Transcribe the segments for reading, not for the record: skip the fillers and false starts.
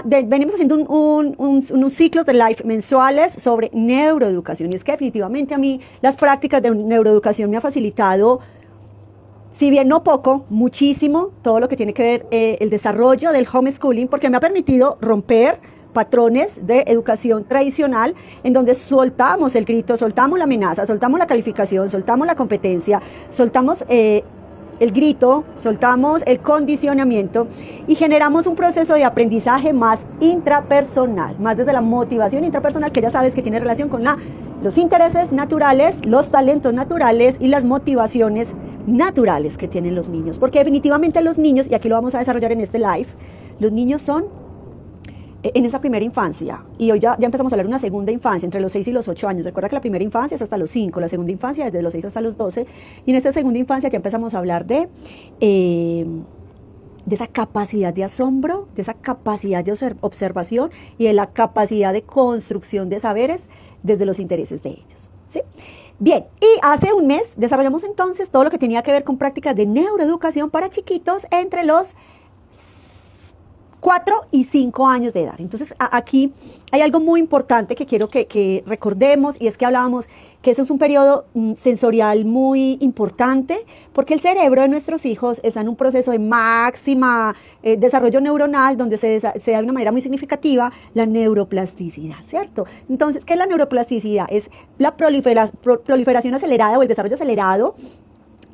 Venimos haciendo unos ciclos de live mensuales sobre neuroeducación, y es que definitivamente a mí las prácticas de neuroeducación me ha facilitado, si bien no poco, muchísimo, todo lo que tiene que ver el desarrollo del homeschooling, porque me ha permitido romper patrones de educación tradicional en donde soltamos el grito, soltamos la amenaza, soltamos la calificación, soltamos la competencia, soltamos el grito, soltamos el condicionamiento y generamos un proceso de aprendizaje más intrapersonal, más desde la motivación intrapersonal, que ya sabes que tiene relación con los intereses naturales, los talentos naturales y las motivaciones naturales que tienen los niños, porque definitivamente los niños, y aquí lo vamos a desarrollar en este live, los niños son en esa primera infancia, y hoy ya empezamos a hablar de una segunda infancia, entre los 6 y los 8 años. Recuerda que la primera infancia es hasta los 5, la segunda infancia desde los 6 hasta los 12, y en esta segunda infancia ya empezamos a hablar de esa capacidad de asombro, de esa capacidad de observación y de la capacidad de construcción de saberes desde los intereses de ellos, ¿sí? Bien, y hace un mes desarrollamos entonces todo lo que tenía que ver con prácticas de neuroeducación para chiquitos entre los 4 y 5 años de edad. Entonces, aquí hay algo muy importante que quiero que recordemos, y es que hablábamos que eso es un periodo sensorial muy importante, porque el cerebro de nuestros hijos está en un proceso de máxima desarrollo neuronal, donde se da de una manera muy significativa la neuroplasticidad, ¿cierto? Entonces, ¿qué es la neuroplasticidad? Es la proliferación acelerada o el desarrollo acelerado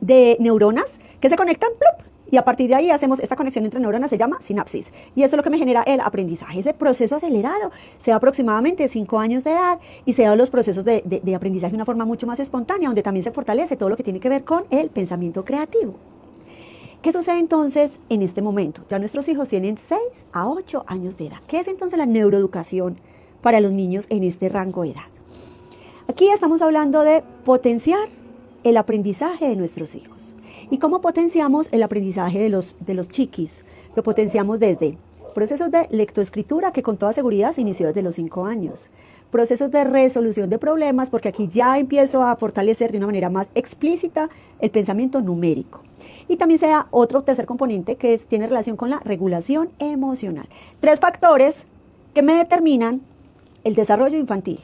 de neuronas que se conectan, ¡plup!, y a partir de ahí hacemos esta conexión entre neuronas, se llama sinapsis. Y eso es lo que me genera el aprendizaje. Ese proceso acelerado se da aproximadamente 5 años de edad y se dan los procesos de aprendizaje de una forma mucho más espontánea, donde también se fortalece todo lo que tiene que ver con el pensamiento creativo. ¿Qué sucede entonces en este momento? Ya nuestros hijos tienen 6 a 8 años de edad. ¿Qué es entonces la neuroeducación para los niños en este rango de edad? Aquí estamos hablando de potenciar el aprendizaje de nuestros hijos. ¿Y cómo potenciamos el aprendizaje de los chiquis? Lo potenciamos desde procesos de lectoescritura, que con toda seguridad se inició desde los 5 años. Procesos de resolución de problemas, porque aquí ya empiezo a fortalecer de una manera más explícita el pensamiento numérico. Y también se da otro tercer componente que tiene relación con la regulación emocional. 3 factores que me determinan el desarrollo infantil,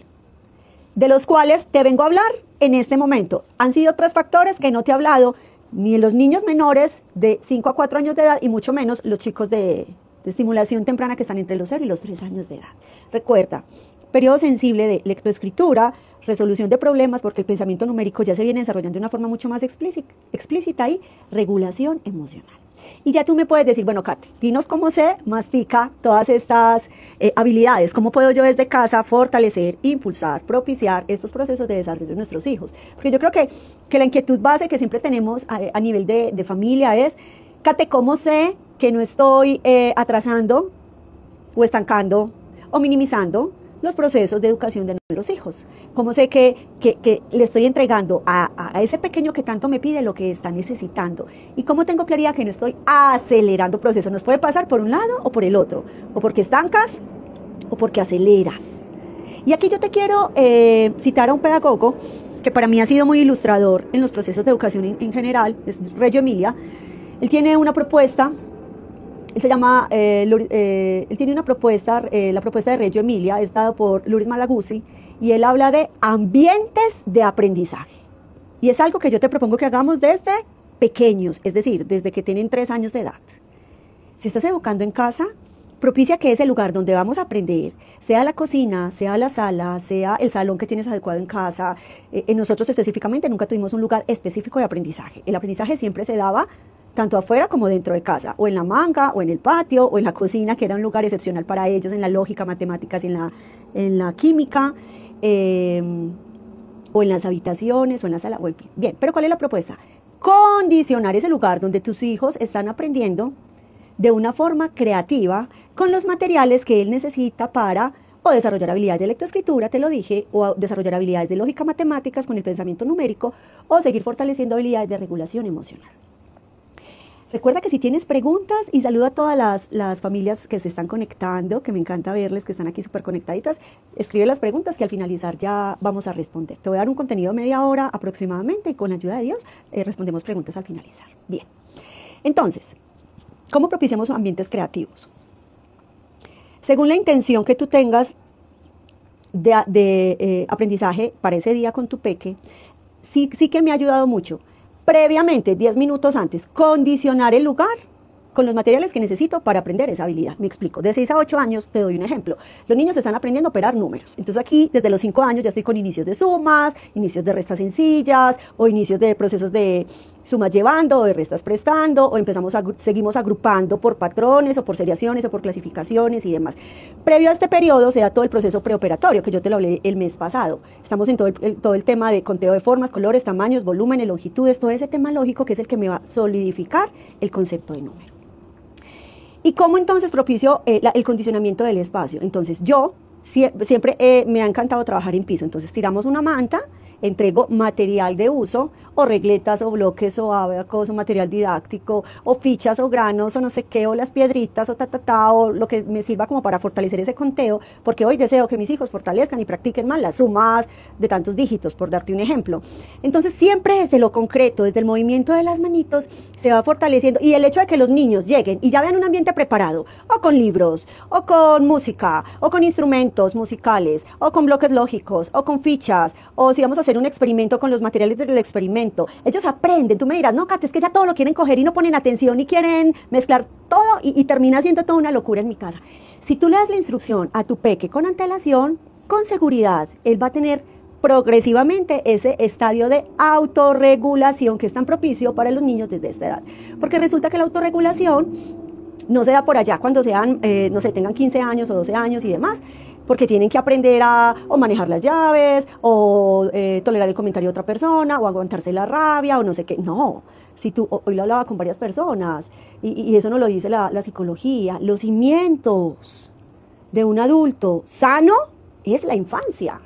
de los cuales te vengo a hablar en este momento. Han sido 3 factores que no te he hablado, ni en los niños menores de 5 a 4 años de edad, y mucho menos los chicos de estimulación temprana que están entre los 0 y los 3 años de edad. Recuerda, periodo sensible de lectoescritura, resolución de problemas, porque el pensamiento numérico ya se viene desarrollando de una forma mucho más explícita, y regulación emocional. Y ya tú me puedes decir, bueno, Katy, dinos cómo se mastica todas estas habilidades, cómo puedo yo desde casa fortalecer, impulsar, propiciar estos procesos de desarrollo de nuestros hijos. Porque yo creo que la inquietud base que siempre tenemos a nivel de familia es, Katy, ¿cómo sé que no estoy atrasando o estancando o minimizando los procesos de educación de nuestros hijos? ¿Cómo sé que le estoy entregando a ese pequeño que tanto me pide lo que está necesitando? ¿Y cómo tengo claridad que no estoy acelerando procesos? Nos puede pasar por un lado o por el otro, o porque estancas o porque aceleras. Y aquí yo te quiero citar a un pedagogo que para mí ha sido muy ilustrador en los procesos de educación en general, es Reggio Emilia. Él tiene una propuesta. Él se llama, él tiene una propuesta, la propuesta de Reggio Emilia es dada por Luis Malaguzzi, y él habla de ambientes de aprendizaje. Y es algo que yo te propongo que hagamos desde pequeños, es decir, desde que tienen 3 años de edad. Si estás educando en casa, propicia que ese lugar donde vamos a aprender, sea la cocina, sea la sala, sea el salón que tienes adecuado en casa. Nosotros específicamente nunca tuvimos un lugar específico de aprendizaje. El aprendizaje siempre se daba tanto afuera como dentro de casa, o en la manga, o en el patio, o en la cocina, que era un lugar excepcional para ellos, en la lógica, matemáticas, en la química, o en las habitaciones, o en la sala, o en fin. Bien, pero ¿cuál es la propuesta? Condicionar ese lugar donde tus hijos están aprendiendo de una forma creativa, con los materiales que él necesita para o desarrollar habilidades de lectoescritura, te lo dije, o desarrollar habilidades de lógica, matemáticas con el pensamiento numérico, o seguir fortaleciendo habilidades de regulación emocional. Recuerda que si tienes preguntas, y saluda a todas las familias que se están conectando, que me encanta verles, que están aquí súper conectaditas, escribe las preguntas que al finalizar ya vamos a responder. Te voy a dar un contenido de media hora aproximadamente, y con la ayuda de Dios respondemos preguntas al finalizar. Bien, entonces, ¿cómo propiciamos ambientes creativos? según la intención que tú tengas de aprendizaje para ese día con tu peque, sí que me ha ayudado mucho. Previamente, 10 minutos antes, condicionar el lugar con los materiales que necesito para aprender esa habilidad. Me explico. De 6 a 8 años, te doy un ejemplo. Los niños están aprendiendo a operar números. Entonces aquí, desde los 5 años, ya estoy con inicios de sumas, inicios de restas sencillas, o inicios de procesos de sumas llevando, o de restas prestando, o seguimos agrupando por patrones, o por seriaciones, o por clasificaciones y demás. Previo a este periodo se da todo el proceso preoperatorio, que yo te lo hablé el mes pasado. Estamos en todo el tema de conteo de formas, colores, tamaños, volúmenes, longitudes, todo ese tema lógico que es el que me va a solidificar el concepto de número. ¿Y cómo entonces propicio el condicionamiento del espacio? Entonces yo siempre me ha encantado trabajar en piso, entonces tiramos una manta, entrego material de uso, o regletas, o bloques, o abacos, o material didáctico, o fichas, o granos, o no sé qué, o las piedritas, o lo que me sirva como para fortalecer ese conteo, porque hoy deseo que mis hijos fortalezcan y practiquen más las sumas de tantos dígitos, por darte un ejemplo. Entonces siempre desde lo concreto, desde el movimiento de las manitos, se va fortaleciendo, y el hecho de que los niños lleguen y ya vean un ambiente preparado, o con libros, o con música, o con instrumentos musicales, o con bloques lógicos, o con fichas, o si vamos a hacer un experimento con los materiales del experimento, ellos aprenden. Tú me dirás, no, Kate, es que ya todo lo quieren coger y no ponen atención y quieren mezclar todo y termina siendo toda una locura en mi casa. Si tú le das la instrucción a tu peque con antelación, con seguridad, él va a tener progresivamente ese estadio de autorregulación que es tan propicio para los niños desde esta edad. Porque resulta que la autorregulación no se da por allá cuando sean, no sé, tengan 15 años o 12 años y demás, porque tienen que aprender a o manejar las llaves, o tolerar el comentario de otra persona, o aguantarse la rabia, o no sé qué. No, si tú, hoy lo hablaba con varias personas, y eso nos lo dice la psicología, los cimientos de un adulto sano es la infancia.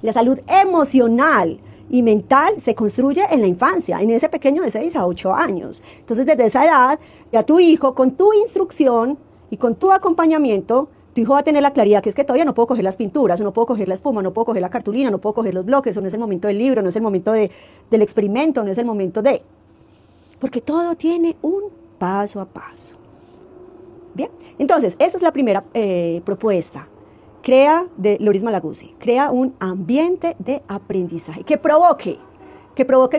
La salud emocional y mental se construye en la infancia, en ese pequeño de 6 a 8 años. Entonces, desde esa edad, ya tu hijo, con tu instrucción y con tu acompañamiento, tu hijo va a tener la claridad que es que todavía no puedo coger las pinturas, no puedo coger la espuma, no puedo coger la cartulina, no puedo coger los bloques, o no es el momento del libro, no es el momento del experimento, no es el momento de... Porque todo tiene un paso a paso. Bien, entonces, esta es la primera propuesta. Crea, de Loris Malaguzzi, crea un ambiente de aprendizaje que provoque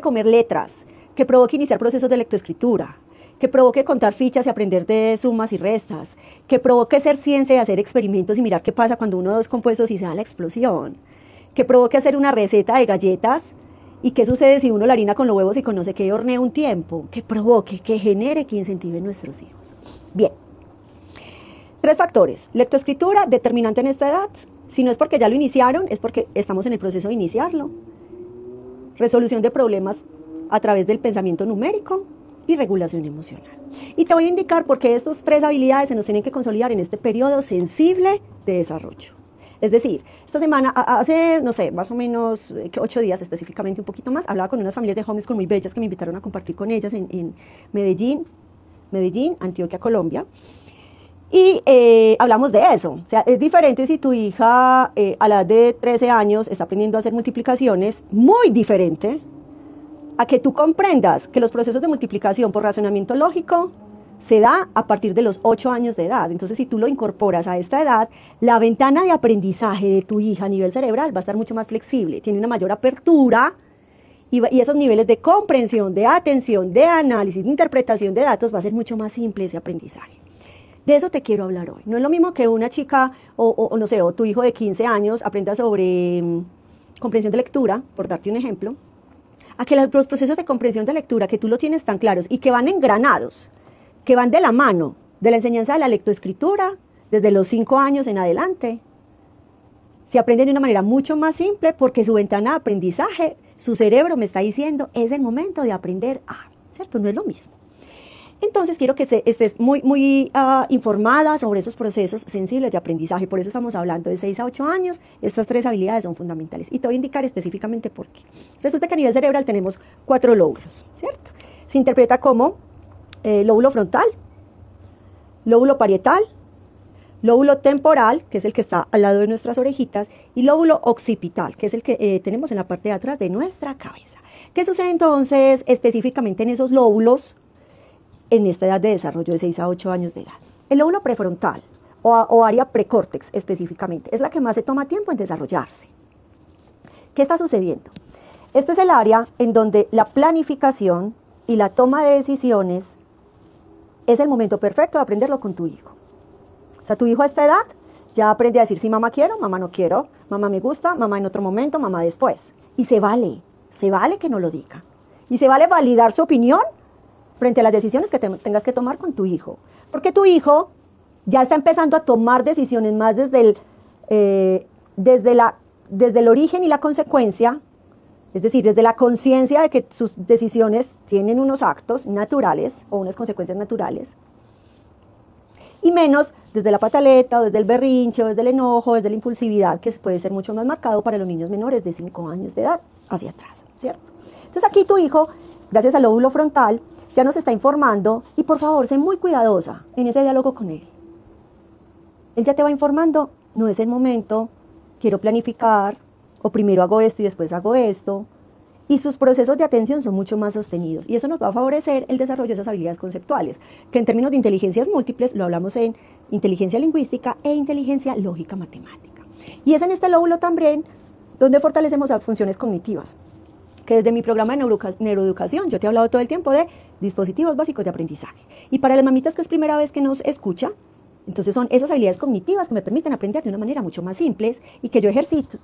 comer letras, que provoque iniciar procesos de lectoescritura, que provoque contar fichas y aprender de sumas y restas, que provoque hacer ciencia y hacer experimentos y mirar qué pasa cuando uno o dos compuestos y se da la explosión, que provoque hacer una receta de galletas y qué sucede si uno la harina con los huevos y con no sé qué hornea un tiempo, que provoque, que genere, que incentive en nuestros hijos. Bien, 3 factores: lectoescritura, determinante en esta edad, si no es porque ya lo iniciaron, es porque estamos en el proceso de iniciarlo, resolución de problemas a través del pensamiento numérico, y regulación emocional. Y te voy a indicar por qué estas 3 habilidades se nos tienen que consolidar en este periodo sensible de desarrollo. Es decir, esta semana, hace, no sé, más o menos 8 días específicamente, un poquito más, hablaba con unas familias de homeschool muy bellas que me invitaron a compartir con ellas en Medellín, Antioquia, Colombia. Y hablamos de eso. O sea, es diferente si tu hija a la edad de 13 años está aprendiendo a hacer multiplicaciones, muy diferente a que tú comprendas que los procesos de multiplicación por razonamiento lógico se da a partir de los 8 años de edad. Entonces, si tú lo incorporas a esta edad, la ventana de aprendizaje de tu hija a nivel cerebral va a estar mucho más flexible, tiene una mayor apertura, y esos niveles de comprensión, de atención, de análisis, de interpretación de datos, va a ser mucho más simple ese aprendizaje. De eso te quiero hablar hoy. No es lo mismo que una chica, o no sé, o tu hijo de 15 años aprenda sobre comprensión de lectura, por darte un ejemplo, a que los procesos de comprensión de lectura, que tú lo tienes tan claros y que van engranados, que van de la mano de la enseñanza de la lectoescritura, desde los 5 años en adelante, se aprenden de una manera mucho más simple porque su ventana de aprendizaje, su cerebro me está diciendo, es el momento de aprender a, ¿cierto? No es lo mismo. Entonces quiero que estés muy informada sobre esos procesos sensibles de aprendizaje. Por eso estamos hablando de 6 a 8 años. Estas 3 habilidades son fundamentales. Y te voy a indicar específicamente por qué. Resulta que a nivel cerebral tenemos 4 lóbulos, ¿cierto? Se interpreta como lóbulo frontal, lóbulo parietal, lóbulo temporal, que es el que está al lado de nuestras orejitas, y lóbulo occipital, que es el que tenemos en la parte de atrás de nuestra cabeza. ¿Qué sucede entonces específicamente en esos lóbulos en esta edad de desarrollo de 6 a 8 años de edad? El lóbulo prefrontal o área precórtex específicamente. Es la que más se toma tiempo en desarrollarse. ¿Qué está sucediendo? Este es el área en donde la planificación y la toma de decisiones es el momento perfecto de aprenderlo con tu hijo. O sea, tu hijo a esta edad ya aprende a decir sí, mamá quiero, mamá no quiero, mamá me gusta, mamá en otro momento, mamá después. Y se vale que no lo diga. Y se vale validar su opinión frente a las decisiones que tengas que tomar con tu hijo. Porque tu hijo ya está empezando a tomar decisiones más desde el origen y la consecuencia, es decir, desde la conciencia de que sus decisiones tienen unos actos naturales o unas consecuencias naturales, y menos desde la pataleta o desde el berrinche o desde el enojo, desde la impulsividad, que puede ser mucho más marcado para los niños menores de 5 años de edad hacia atrás, ¿cierto? Entonces aquí tu hijo, gracias al lóbulo frontal, ya nos está informando, y por favor, sé muy cuidadosa en ese diálogo con él. Él ya te va informando, no es el momento, quiero planificar, o primero hago esto y después hago esto, y sus procesos de atención son mucho más sostenidos, y eso nos va a favorecer el desarrollo de esas habilidades conceptuales, que en términos de inteligencias múltiples lo hablamos en inteligencia lingüística e inteligencia lógica matemática. Y es en este lóbulo también donde fortalecemos las funciones cognitivas, que desde mi programa de neuroeducación yo te he hablado todo el tiempo de dispositivos básicos de aprendizaje. Y para las mamitas que es primera vez que nos escucha, entonces son esas habilidades cognitivas que me permiten aprender de una manera mucho más simple y que yo ejercito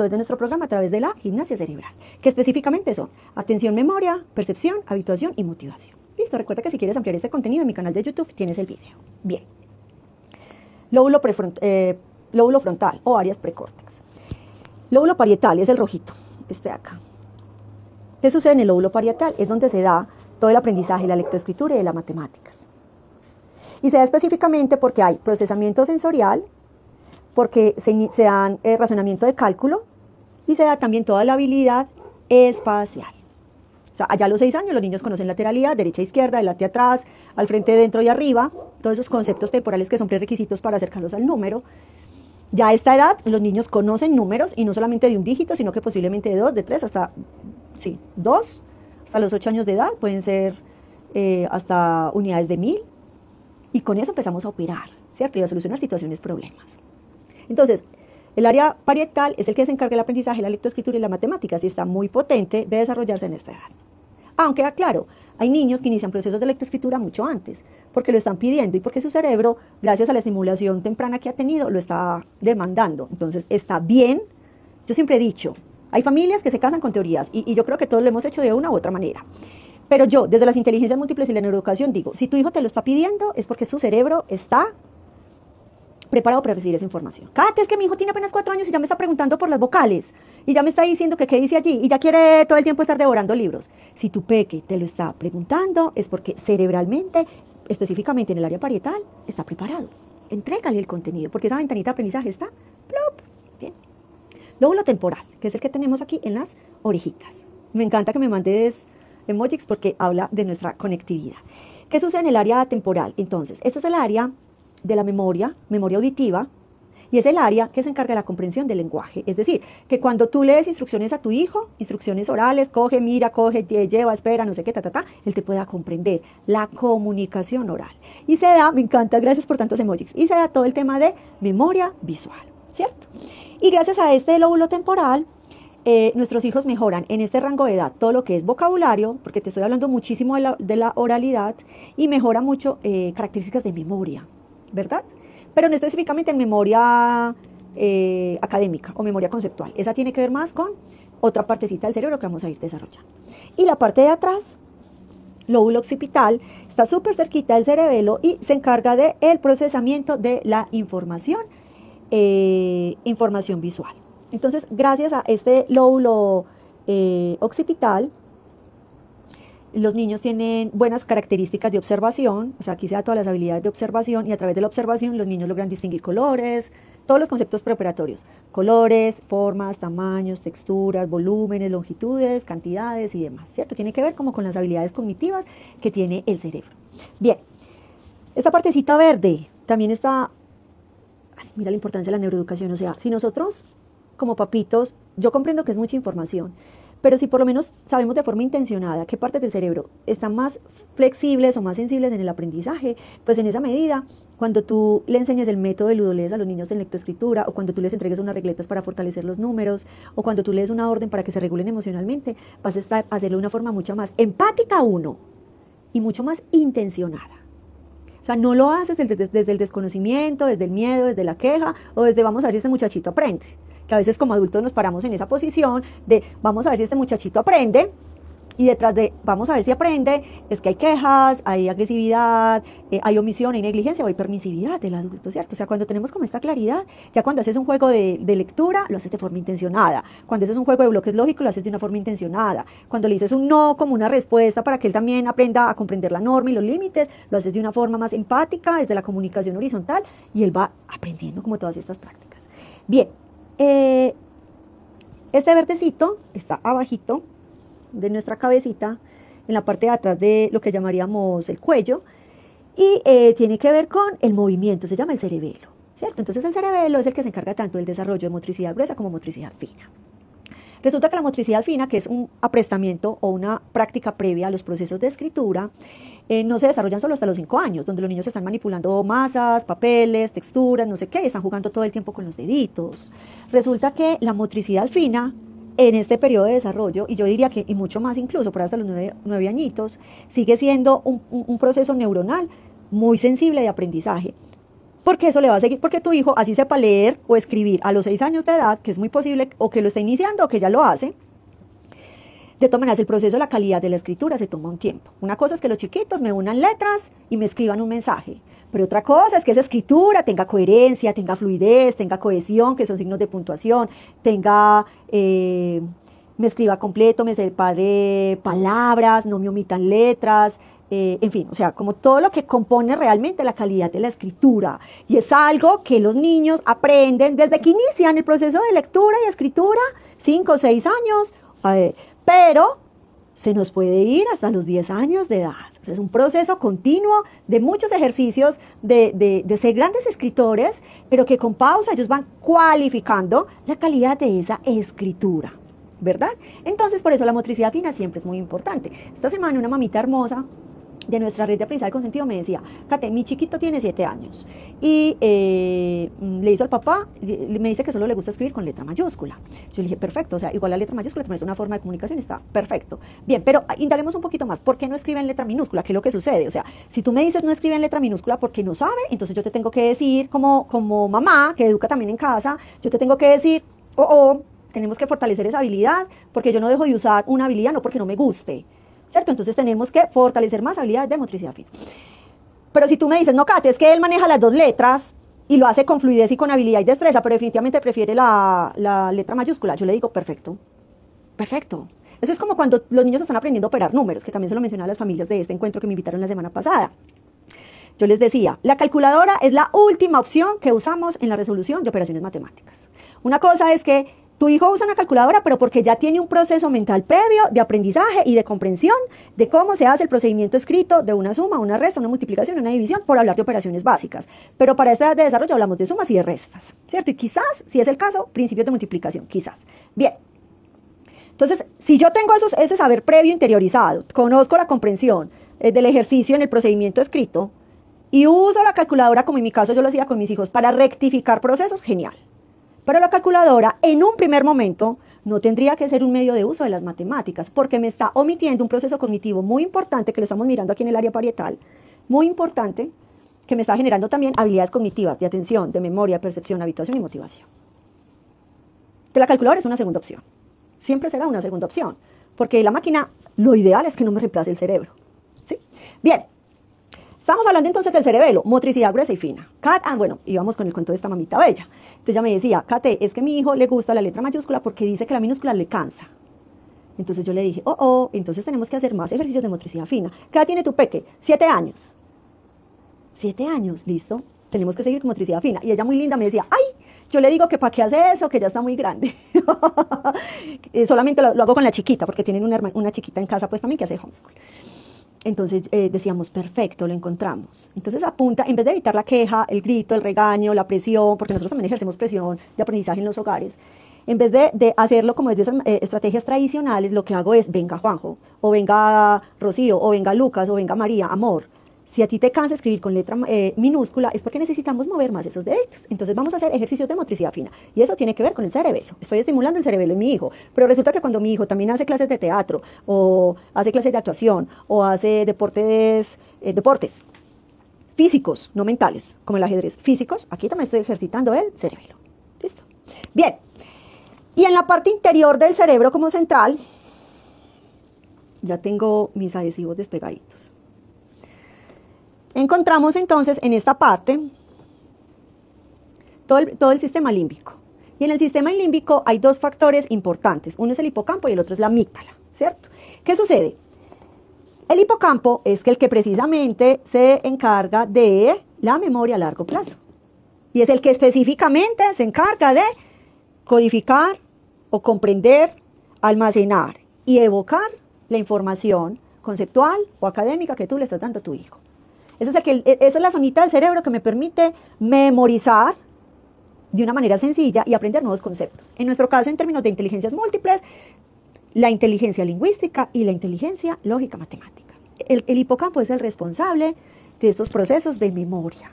desde nuestro programa a través de la gimnasia cerebral, que específicamente son atención, memoria, percepción, habituación y motivación. Listo, recuerda que si quieres ampliar este contenido en mi canal de YouTube tienes el video. Bien. Lóbulo frontal o áreas precórtex. Lóbulo parietal es el rojito, este de acá. ¿Qué sucede en el lóbulo parietal? Es donde se da todo el aprendizaje, la lectoescritura y de las matemáticas. Y se da específicamente porque hay procesamiento sensorial, porque se dan razonamiento de cálculo, y se da también toda la habilidad espacial. O sea, allá a los 6 años los niños conocen lateralidad, derecha, izquierda, adelante, atrás, al frente, dentro y arriba, todos esos conceptos temporales que son prerequisitos para acercarlos al número. Ya a esta edad los niños conocen números, y no solamente de un dígito, sino que posiblemente de 2, de 3, hasta 2, hasta los 8 años de edad, pueden ser hasta unidades de 1000, y con eso empezamos a operar, ¿cierto? Y a solucionar situaciones, problemas. Entonces, el área parietal es el que se encarga del aprendizaje, la lectoescritura y las matemáticas, y está muy potente de desarrollarse en esta edad. Aunque, claro, hay niños que inician procesos de lectoescritura mucho antes, porque lo están pidiendo y porque su cerebro, gracias a la estimulación temprana que ha tenido, lo está demandando. Entonces, está bien. Yo siempre he dicho, hay familias que se casan con teorías, y yo creo que todos lo hemos hecho de una u otra manera. Pero yo, desde las inteligencias múltiples y la neuroeducación, digo, si tu hijo te lo está pidiendo, es porque su cerebro está preparado para recibir esa información. Kate, es que mi hijo tiene apenas 4 años y ya me está preguntando por las vocales, y ya me está diciendo que qué dice allí, y ya quiere todo el tiempo estar devorando libros. Si tu peque te lo está preguntando, es porque cerebralmente, específicamente en el área parietal, está preparado. Entrégale el contenido, porque esa ventanita de aprendizaje está, plop, bien. Lóbulo temporal, que es el que tenemos aquí en las orejitas. Me encanta que me mandes emojis porque habla de nuestra conectividad. ¿Qué sucede en el área temporal? Entonces, este es el área de la memoria auditiva, y es el área que se encarga de la comprensión del lenguaje. Es decir, que cuando tú lees instrucciones a tu hijo, instrucciones orales, coge, mira, coge, lleva, espera, no sé qué, él te pueda comprender. La comunicación oral. Y se da, me encanta, gracias por tantos emojis, y se da todo el tema de memoria visual, ¿cierto? Y gracias a este lóbulo temporal, nuestros hijos mejoran en este rango de edad todo lo que es vocabulario, porque te estoy hablando muchísimo de la oralidad, y mejora mucho características de memoria, ¿verdad? Pero no específicamente en memoria académica o memoria conceptual. Esa tiene que ver más con otra partecita del cerebro que vamos a ir desarrollando. Y la parte de atrás, lóbulo occipital, está súper cerquita del cerebelo y se encarga del procesamiento de la información visual. Entonces, gracias a este lóbulo occipital, los niños tienen buenas características de observación, o sea, aquí se da todas las habilidades de observación, y a través de la observación los niños logran distinguir colores, todos los conceptos preoperatorios, colores, formas, tamaños, texturas, volúmenes, longitudes, cantidades y demás, ¿cierto? Tiene que ver como con las habilidades cognitivas que tiene el cerebro. Bien, esta partecita verde también está, mira la importancia de la neuroeducación, o sea, si nosotros como papitos, yo comprendo que es mucha información, pero si por lo menos sabemos de forma intencionada qué partes del cerebro están más flexibles o más sensibles en el aprendizaje, pues en esa medida cuando tú le enseñes el método de Ludolez a los niños en lectoescritura, o cuando tú les entregues unas regletas para fortalecer los números, o cuando tú lees una orden para que se regulen emocionalmente, vas a hacerlo de una forma mucho más empática uno, y mucho más intencionada. O sea, no lo haces desde el desconocimiento, desde el miedo, desde la queja, o desde vamos a ver si este muchachito aprende. Que a veces como adultos nos paramos en esa posición de vamos a ver si este muchachito aprende, y detrás de vamos a ver si aprende, es que hay quejas, hay agresividad, hay omisión, hay negligencia o hay permisividad del adulto, ¿cierto? O sea, cuando tenemos como esta claridad, ya cuando haces un juego de lectura, lo haces de forma intencionada. Cuando haces un juego de bloques lógicos, lo haces de una forma intencionada. Cuando le dices un no como una respuesta para que él también aprenda a comprender la norma y los límites, lo haces de una forma más empática, desde la comunicación horizontal, y él va aprendiendo como todas estas prácticas. Bien, este verdecito está abajito de nuestra cabecita, en la parte de atrás de lo que llamaríamos el cuello, y tiene que ver con el movimiento, se llama el cerebelo, ¿cierto? Entonces el cerebelo es el que se encarga tanto del desarrollo de motricidad gruesa como motricidad fina. Resulta que la motricidad fina, que es un aprestamiento o una práctica previa a los procesos de escritura, no se desarrollan solo hasta los 5 años, donde los niños están manipulando masas, papeles, texturas, no sé qué, y están jugando todo el tiempo con los deditos. Resulta que la motricidad fina, en este periodo de desarrollo, y yo diría que y mucho más incluso, por hasta los 9 añitos, sigue siendo un proceso neuronal muy sensible de aprendizaje. Porque eso le va a seguir, porque tu hijo así sepa leer o escribir a los 6 años de edad, que es muy posible, o que lo está iniciando o que ya lo hace. De todas maneras, el proceso, la calidad de la escritura se toma un tiempo. Una cosa es que los chiquitos me unan letras y me escriban un mensaje. Pero otra cosa es que esa escritura tenga coherencia, tenga fluidez, tenga cohesión, que son signos de puntuación, tenga, me escriba completo, me separe palabras, no me omitan letras, en fin, o sea, como todo lo que compone realmente la calidad de la escritura. Y es algo que los niños aprenden desde que inician el proceso de lectura y escritura, 5 o 6 años, pero se nos puede ir hasta los 10 años de edad. Es un proceso continuo de muchos ejercicios de ser grandes escritores, pero que con pausa ellos van cualificando la calidad de esa escritura, ¿verdad? Entonces, por eso la motricidad fina siempre es muy importante. Esta semana una mamita hermosa de nuestra red de aprendizaje consentido me decía, Kate, mi chiquito tiene 7 años y le hizo al papá, me dice que solo le gusta escribir con letra mayúscula. Yo le dije, perfecto, o sea, igual la letra mayúscula también es una forma de comunicación, está perfecto. Bien, pero indaguemos un poquito más, ¿por qué no escribe en letra minúscula? ¿Qué es lo que sucede? O sea, si tú me dices no escribe en letra minúscula porque no sabe, entonces yo te tengo que decir, como mamá, que educa también en casa, yo te tengo que decir, tenemos que fortalecer esa habilidad, porque yo no dejo de usar una habilidad, no porque no me guste, ¿cierto? Entonces tenemos que fortalecer más habilidades de motricidad fina. Pero si tú me dices, no, Kate, es que él maneja las 2 letras y lo hace con fluidez y con habilidad y destreza, pero definitivamente prefiere la letra mayúscula, yo le digo, perfecto, perfecto. Eso es como cuando los niños están aprendiendo a operar números, que también se lo mencioné a las familias de este encuentro que me invitaron la semana pasada. Yo les decía, la calculadora es la última opción que usamos en la resolución de operaciones matemáticas. Una cosa es que tu hijo usa una calculadora, pero porque ya tiene un proceso mental previo de aprendizaje y de comprensión de cómo se hace el procedimiento escrito de una suma, una resta, una multiplicación, una división, por hablar de operaciones básicas. Pero para esta edad de desarrollo hablamos de sumas y de restas, ¿cierto? Y quizás, si es el caso, principios de multiplicación, quizás. Bien. Entonces, si yo tengo ese saber previo interiorizado, conozco la comprensión del ejercicio en el procedimiento escrito y uso la calculadora, como en mi caso yo lo hacía con mis hijos, para rectificar procesos, genial. Pero la calculadora, en un primer momento, no tendría que ser un medio de uso de las matemáticas, porque me está omitiendo un proceso cognitivo muy importante, que lo estamos mirando aquí en el área parietal, muy importante, que me está generando también habilidades cognitivas, de atención, de memoria, percepción, habituación y motivación. Que la calculadora es una segunda opción. Siempre será una segunda opción, porque la máquina, lo ideal es que no me reemplace el cerebro. ¿Sí? Bien. Estamos hablando entonces del cerebelo, motricidad gruesa y fina. Bueno, íbamos con el cuento de esta mamita bella. Entonces ella me decía, Kate, es que a mi hijo le gusta la letra mayúscula porque dice que la minúscula le cansa. Entonces yo le dije, entonces tenemos que hacer más ejercicios de motricidad fina. ¿Qué edad tiene tu peque? 7 años. 7 años, listo. Tenemos que seguir con motricidad fina. Y ella muy linda me decía, ay, yo le digo que para qué hace eso, que ya está muy grande. Solamente lo hago con la chiquita, porque tienen una chiquita en casa pues también que hace homeschool. Entonces decíamos, perfecto, lo encontramos. Entonces apunta, en vez de evitar la queja, el grito, el regaño, la presión, porque nosotros también ejercemos presión de aprendizaje en los hogares, en vez de hacerlo como desde esas estrategias tradicionales, lo que hago es, venga Juanjo, o venga Rocío, o venga Lucas, o venga María, amor, Si a ti te cansa escribir con letra minúscula, es porque necesitamos mover más esos deditos. Entonces vamos a hacer ejercicios de motricidad fina. Y eso tiene que ver con el cerebelo. Estoy estimulando el cerebelo en mi hijo. Pero resulta que cuando mi hijo también hace clases de teatro, o hace clases de actuación, o hace deportes físicos, no mentales, como el ajedrez, físicos, aquí también estoy ejercitando el cerebelo. ¿Listo? Bien. Y en la parte interior del cerebro como central, ya tengo mis adhesivos despegaditos. Encontramos entonces en esta parte todo el sistema límbico. Y en el sistema límbico hay dos factores importantes. Uno es el hipocampo y el otro es la amígdala, ¿cierto? ¿Qué sucede? El hipocampo es el que precisamente se encarga de la memoria a largo plazo. Y es el que específicamente se encarga de codificar o comprender, almacenar y evocar la información conceptual o académica que tú le estás dando a tu hijo. Esa es la zonita del cerebro que me permite memorizar de una manera sencilla y aprender nuevos conceptos. En nuestro caso, en términos de inteligencias múltiples, la inteligencia lingüística y la inteligencia lógica matemática. El hipocampo es el responsable de estos procesos de memoria.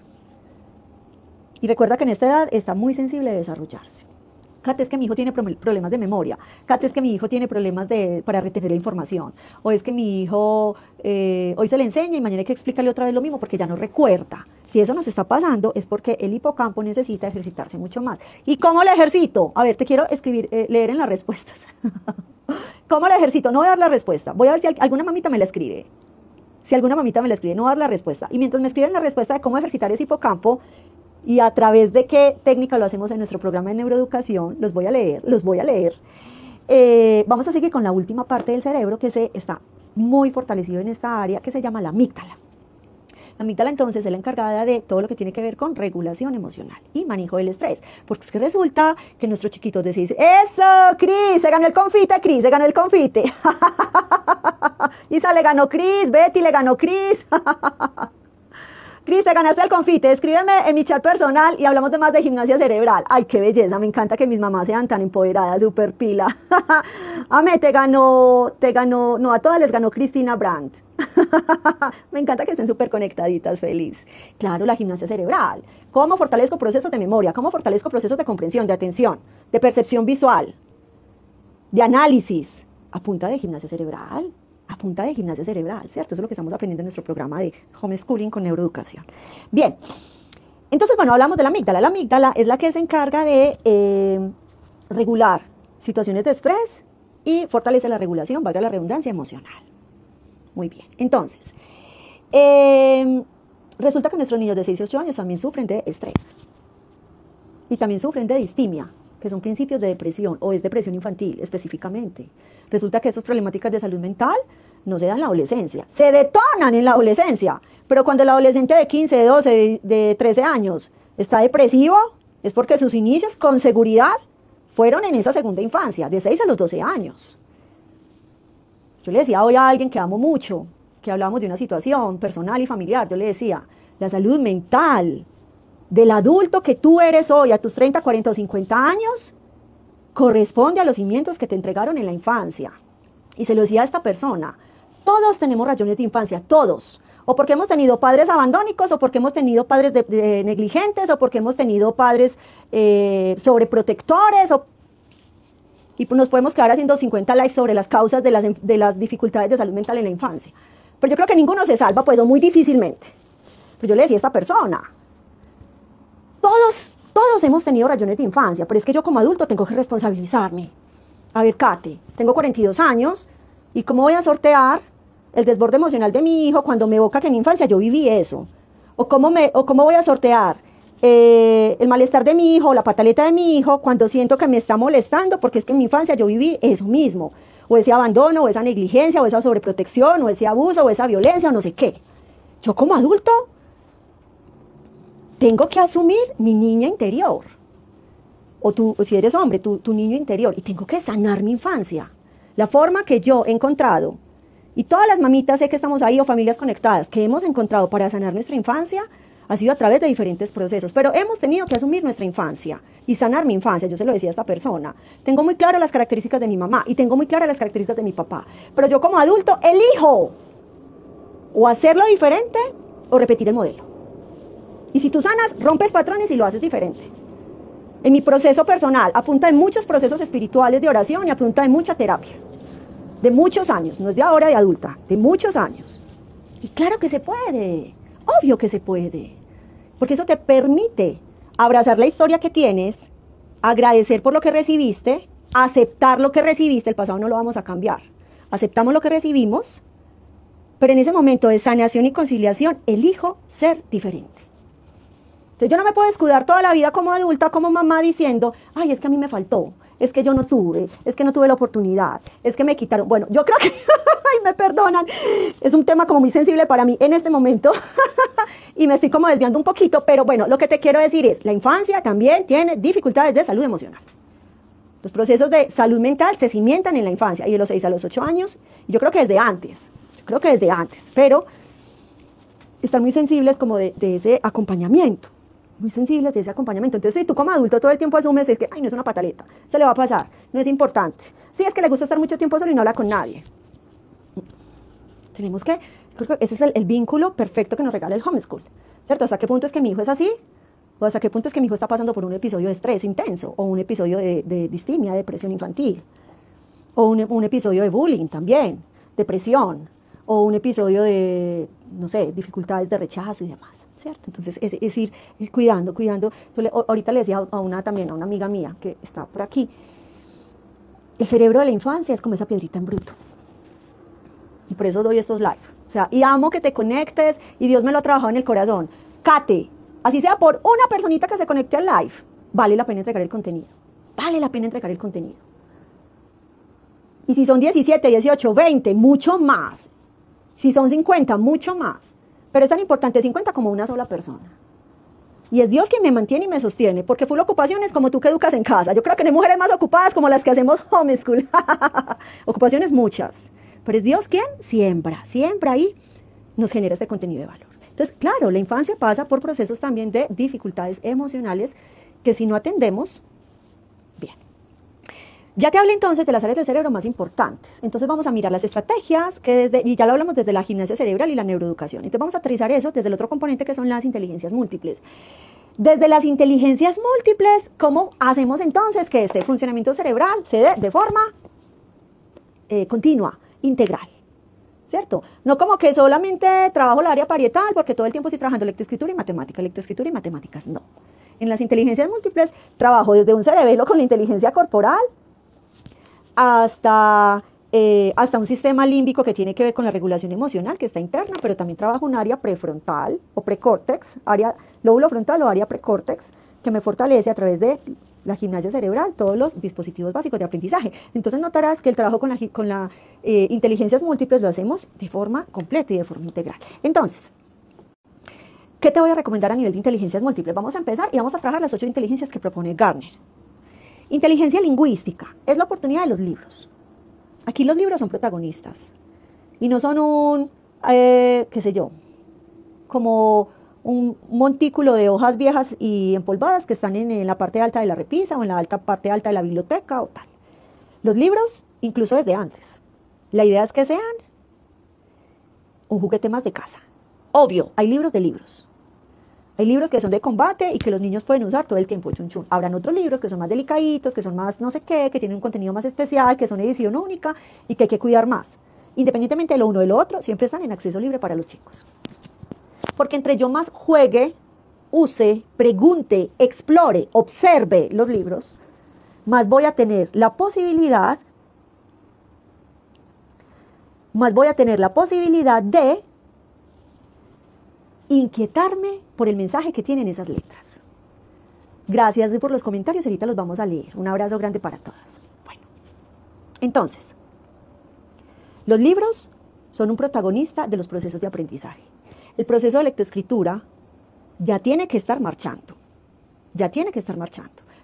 Y recuerda que en esta edad está muy sensible de desarrollarse. Cate, es que mi hijo tiene problemas de memoria. Cate, es que mi hijo tiene problemas para retener la información. O es que mi hijo hoy se le enseña y mañana hay que explicarle otra vez lo mismo porque ya no recuerda. Si eso nos está pasando es porque el hipocampo necesita ejercitarse mucho más. ¿Y cómo lo ejercito? A ver, te quiero leer en las respuestas. ¿Cómo lo ejercito? No voy a dar la respuesta. Voy a ver si alguna mamita me la escribe. Si alguna mamita me la escribe, no voy a dar la respuesta. Y mientras me escriben la respuesta de cómo ejercitar ese hipocampo, y a través de qué técnica lo hacemos en nuestro programa de neuroeducación, los voy a leer. Vamos a seguir con la última parte del cerebro que está muy fortalecido en esta área, que se llama la amígdala. La amígdala entonces es la encargada de todo lo que tiene que ver con regulación emocional y manejo del estrés. Porque es que resulta que nuestros chiquitos deciden, ¡eso, Cris! Se ganó el confite, Cris, se ganó el confite. Isa le ganó Cris, Betty le ganó Cris. Cris, te ganaste el confite, escríbeme en mi chat personal y hablamos más de gimnasia cerebral. Ay, qué belleza, me encanta que mis mamás sean tan empoderadas, súper pila. Ame, te ganó, no, a todas les ganó Cristina Brandt. Me encanta que estén súper conectaditas, feliz. Claro, la gimnasia cerebral. ¿Cómo fortalezco procesos de memoria? ¿Cómo fortalezco procesos de comprensión, de atención, de percepción visual, de análisis? A punta de gimnasia cerebral. A punta de gimnasia cerebral, ¿cierto? Eso es lo que estamos aprendiendo en nuestro programa de homeschooling con neuroeducación. Bien, entonces, bueno, hablamos de la amígdala. La amígdala es la que se encarga de regular situaciones de estrés y fortalece la regulación, valga la redundancia, emocional. Muy bien, entonces, resulta que nuestros niños de 6 y 8 años también sufren de estrés y también sufren de distimia, que son principios de depresión, o es depresión infantil específicamente. Resulta que estas problemáticas de salud mental no se dan en la adolescencia, se detonan en la adolescencia, pero cuando el adolescente de 15, de 12, de 13 años está depresivo, es porque sus inicios con seguridad fueron en esa segunda infancia, de 6 a los 12 años. Yo le decía hoy a alguien que amo mucho, que hablábamos de una situación personal y familiar, yo le decía, la salud mental del adulto que tú eres hoy a tus 30, 40 o 50 años corresponde a los cimientos que te entregaron en la infancia. Y se lo decía a esta persona, todos tenemos rayones de infancia, todos. O porque hemos tenido padres abandónicos, o porque hemos tenido padres negligentes, o porque hemos tenido padres sobreprotectores, y nos podemos quedar haciendo 50 likes sobre las causas de las dificultades de salud mental en la infancia. Pero yo creo que ninguno se salva, pues, o muy difícilmente. Pues yo le decía a esta persona, todos hemos tenido rayones de infancia, pero es que yo como adulto tengo que responsabilizarme. A ver, Kate, tengo 42 años, ¿y cómo voy a sortear el desborde emocional de mi hijo cuando me evoca que en mi infancia yo viví eso? ¿O cómo voy a sortear el malestar de mi hijo, la pataleta de mi hijo, cuando siento que me está molestando porque es que en mi infancia yo viví eso mismo? O ese abandono, o esa negligencia, o esa sobreprotección, o ese abuso, o esa violencia, o no sé qué. Yo como adulto tengo que asumir mi niña interior, o tú, si eres hombre, tu niño interior, y tengo que sanar mi infancia. La forma que yo he encontrado, y todas las mamitas sé que estamos ahí, o familias conectadas, que hemos encontrado para sanar nuestra infancia, ha sido a través de diferentes procesos, pero hemos tenido que asumir nuestra infancia y sanar mi infancia. Yo se lo decía a esta persona, tengo muy claras las características de mi mamá, y tengo muy claras las características de mi papá, pero yo como adulto elijo o hacerlo diferente, o repetir el modelo. Y si tú sanas, rompes patrones y lo haces diferente. En mi proceso personal, a punta de muchos procesos espirituales de oración y a punta de mucha terapia, de muchos años, no es de ahora de adulta, de muchos años. Y claro que se puede, obvio que se puede, porque eso te permite abrazar la historia que tienes, agradecer por lo que recibiste, aceptar lo que recibiste, el pasado no lo vamos a cambiar, aceptamos lo que recibimos, pero en ese momento de sanación y conciliación, elijo ser diferente. Entonces yo no me puedo escudar toda la vida como adulta, como mamá, diciendo, ay, es que a mí me faltó, es que yo no tuve, es que no tuve la oportunidad, es que me quitaron. Bueno, yo creo que, ay, me perdonan, es un tema como muy sensible para mí en este momento y me estoy como desviando un poquito, pero bueno, lo que te quiero decir es, la infancia también tiene dificultades de salud emocional. Los procesos de salud mental se cimientan en la infancia y de los 6 a los 8 años, y yo creo que desde antes, pero están muy sensibles como de ese acompañamiento. Muy sensibles de ese acompañamiento. Entonces, si tú como adulto todo el tiempo asumes que, ay, no es una pataleta, se le va a pasar, no es importante. Sí, es que le gusta estar mucho tiempo solo y no habla con nadie. Tenemos que, creo que ese es el vínculo perfecto que nos regala el homeschool, ¿cierto? ¿Hasta qué punto es que mi hijo es así? ¿O hasta qué punto es que mi hijo está pasando por un episodio de estrés intenso? ¿O un episodio de distimia, de depresión infantil? ¿O un episodio de bullying también, depresión? ¿O un episodio de, no sé, dificultades de rechazo y demás? ¿Cierto? Entonces, es ir cuidando. Ahorita le decía a una amiga mía que está por aquí, el cerebro de la infancia es como esa piedrita en bruto. Y por eso doy estos live. O sea, y amo que te conectes, y Dios me lo ha trabajado en el corazón. Cate, así sea por una personita que se conecte al live, vale la pena entregar el contenido. Vale la pena entregar el contenido. Y si son 17, 18, 20, mucho más. Si son 50, mucho más. Pero es tan importante 50 como una sola persona. Y es Dios quien me mantiene y me sostiene, porque full ocupaciones como tú que educas en casa. Yo creo que no hay mujeres más ocupadas como las que hacemos homeschool. Ocupaciones muchas. Pero es Dios quien siembra ahí nos genera este contenido de valor. Entonces, claro, la infancia pasa por procesos también de dificultades emocionales que si no atendemos, bien. Ya te hablé entonces de las áreas del cerebro más importantes. Entonces vamos a mirar las estrategias, y ya lo hablamos desde la gimnasia cerebral y la neuroeducación. Entonces vamos a aterrizar eso desde el otro componente que son las inteligencias múltiples. Desde las inteligencias múltiples, ¿cómo hacemos entonces que este funcionamiento cerebral se dé de forma continua, integral? ¿Cierto? No como que solamente trabajo el área parietal porque todo el tiempo estoy trabajando lectoescritura y matemáticas, no. En las inteligencias múltiples trabajo desde un cerebelo con la inteligencia corporal hasta un sistema límbico que tiene que ver con la regulación emocional, que está interna, pero también trabajo un área prefrontal o precórtex, lóbulo frontal o área precórtex, que me fortalece a través de la gimnasia cerebral, todos los dispositivos básicos de aprendizaje. Entonces notarás que el trabajo con las inteligencias múltiples lo hacemos de forma completa y de forma integral. Entonces, ¿qué te voy a recomendar a nivel de inteligencias múltiples? Vamos a empezar y vamos a trabajar las 8 inteligencias que propone Gardner. Inteligencia lingüística es la oportunidad de los libros. Aquí los libros son protagonistas y no son como un montículo de hojas viejas y empolvadas que están en la parte alta de la repisa o en la parte alta de la biblioteca o tal. Los libros, incluso desde antes, la idea es que sean un juguete más de casa. Obvio, hay libros de libros. Hay libros que son de combate y que los niños pueden usar todo el tiempo, chun chun. Habrán otros libros que son más delicaditos, que son más no sé qué, que tienen un contenido más especial, que son edición única y que hay que cuidar más. Independientemente de lo uno o de lo otro, siempre están en acceso libre para los chicos. Porque entre yo más juegue, use, pregunte, explore, observe los libros, más voy a tener la posibilidad de inquietarme por el mensaje que tienen esas letras. Gracias por los comentarios, ahorita los vamos a leer. Un abrazo grande para todas. Bueno, entonces, los libros son un protagonista de los procesos de aprendizaje. El proceso de lectoescritura ya tiene que estar marchando.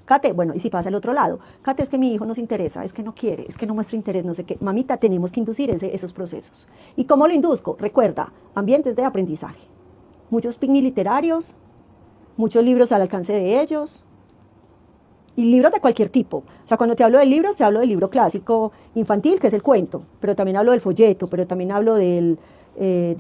Kate, bueno, y si pasa al otro lado, Kate, es que mi hijo no se interesa, es que no quiere, es que no muestra interés, no sé qué. Mamita, tenemos que inducir esos procesos. ¿Y cómo lo induzco? Recuerda, ambientes de aprendizaje. Muchos picnic literarios, muchos libros al alcance de ellos, y libros de cualquier tipo. O sea, cuando te hablo de libros, te hablo del libro clásico infantil, que es el cuento, pero también hablo del folleto, pero también hablo del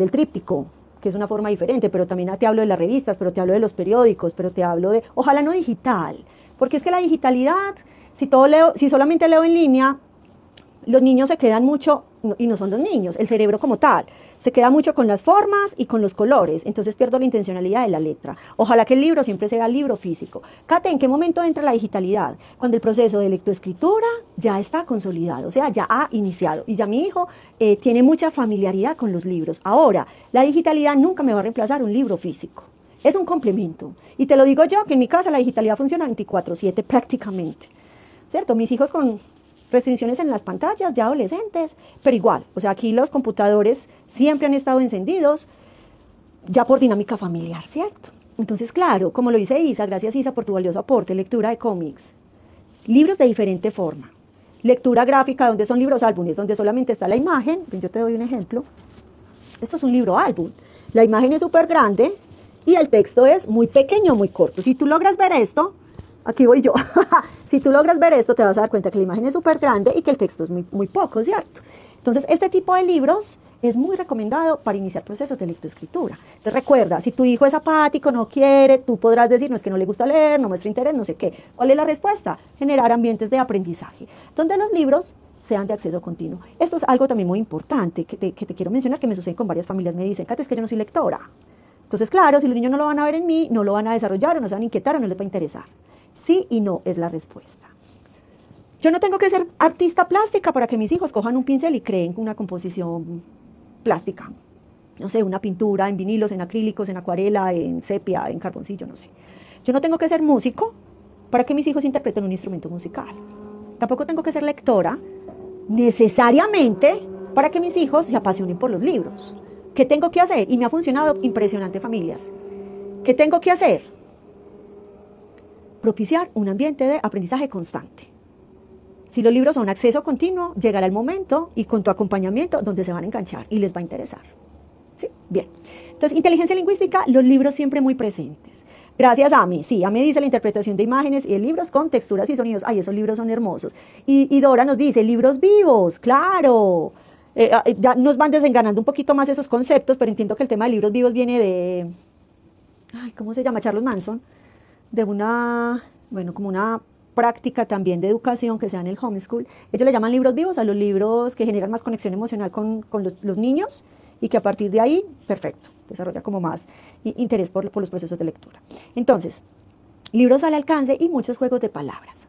tríptico, que es una forma diferente, pero también te hablo de las revistas, pero te hablo de los periódicos, pero te hablo de, ojalá no digital, porque es que la digitalidad, si solamente leo en línea, los niños se quedan mucho, y no son los niños, el cerebro como tal, se queda mucho con las formas y con los colores, entonces pierdo la intencionalidad de la letra. Ojalá que el libro siempre sea libro físico. Kate, ¿en qué momento entra la digitalidad? Cuando el proceso de lectoescritura ya está consolidado, o sea, ya ha iniciado, y ya mi hijo tiene mucha familiaridad con los libros. Ahora, la digitalidad nunca me va a reemplazar un libro físico. Es un complemento. Y te lo digo yo, que en mi casa la digitalidad funciona 24/7 prácticamente. ¿Cierto? Mis hijos con restricciones en las pantallas, ya adolescentes, pero igual, o sea, aquí los computadores siempre han estado encendidos, ya por dinámica familiar, ¿cierto? Entonces, claro, como lo dice Isa, gracias Isa por tu valioso aporte, lectura de cómics, libros de diferente forma, lectura gráfica, donde son libros álbumes, donde solamente está la imagen, yo te doy un ejemplo, esto es un libro álbum, la imagen es súper grande y el texto es muy pequeño, muy corto. Si tú logras ver esto, aquí voy yo. Si tú logras ver esto, te vas a dar cuenta que la imagen es súper grande y que el texto es muy poco, ¿cierto? Entonces, este tipo de libros es muy recomendado para iniciar procesos de lectoescritura. Entonces, recuerda, si tu hijo es apático, no quiere, tú podrás decir, no es que no le gusta leer, no muestra interés, no sé qué. ¿Cuál es la respuesta? Generar ambientes de aprendizaje, donde los libros sean de acceso continuo. Esto es algo también muy importante que te quiero mencionar, que me sucede con varias familias. Me dicen, Kate, es que yo no soy lectora. Entonces, claro, si los niños no lo van a ver en mí, no lo van a desarrollar, o no se van a inquietar, o no les va a interesar. Sí y no es la respuesta. Yo no tengo que ser artista plástica para que mis hijos cojan un pincel y creen una composición plástica. No sé, una pintura en vinilos, en acrílicos, en acuarela, en sepia, en carboncillo, no sé. Yo no tengo que ser músico para que mis hijos interpreten un instrumento musical. Tampoco tengo que ser lectora necesariamente para que mis hijos se apasionen por los libros. ¿Qué tengo que hacer? Y me ha funcionado impresionante, familias. ¿Qué tengo que hacer? Propiciar un ambiente de aprendizaje constante. Si los libros son acceso continuo, llegará el momento y con tu acompañamiento donde se van a enganchar y les va a interesar. ¿Sí? Bien. Entonces, inteligencia lingüística, los libros siempre muy presentes. Gracias a mí, sí, a mí dice la interpretación de imágenes y de libros con texturas y sonidos. Ay, esos libros son hermosos. Y Dora nos dice, libros vivos, claro. Ya nos van desenganando un poquito más esos conceptos, pero entiendo que el tema de libros vivos viene de, ay, ¿cómo se llama? Charles Manson, de una, bueno, como una práctica también de educación que se da en el homeschool. Ellos le llaman libros vivos a los libros que generan más conexión emocional con los niños y que a partir de ahí, perfecto, desarrolla como más interés por los procesos de lectura. Entonces, libros al alcance y muchos juegos de palabras.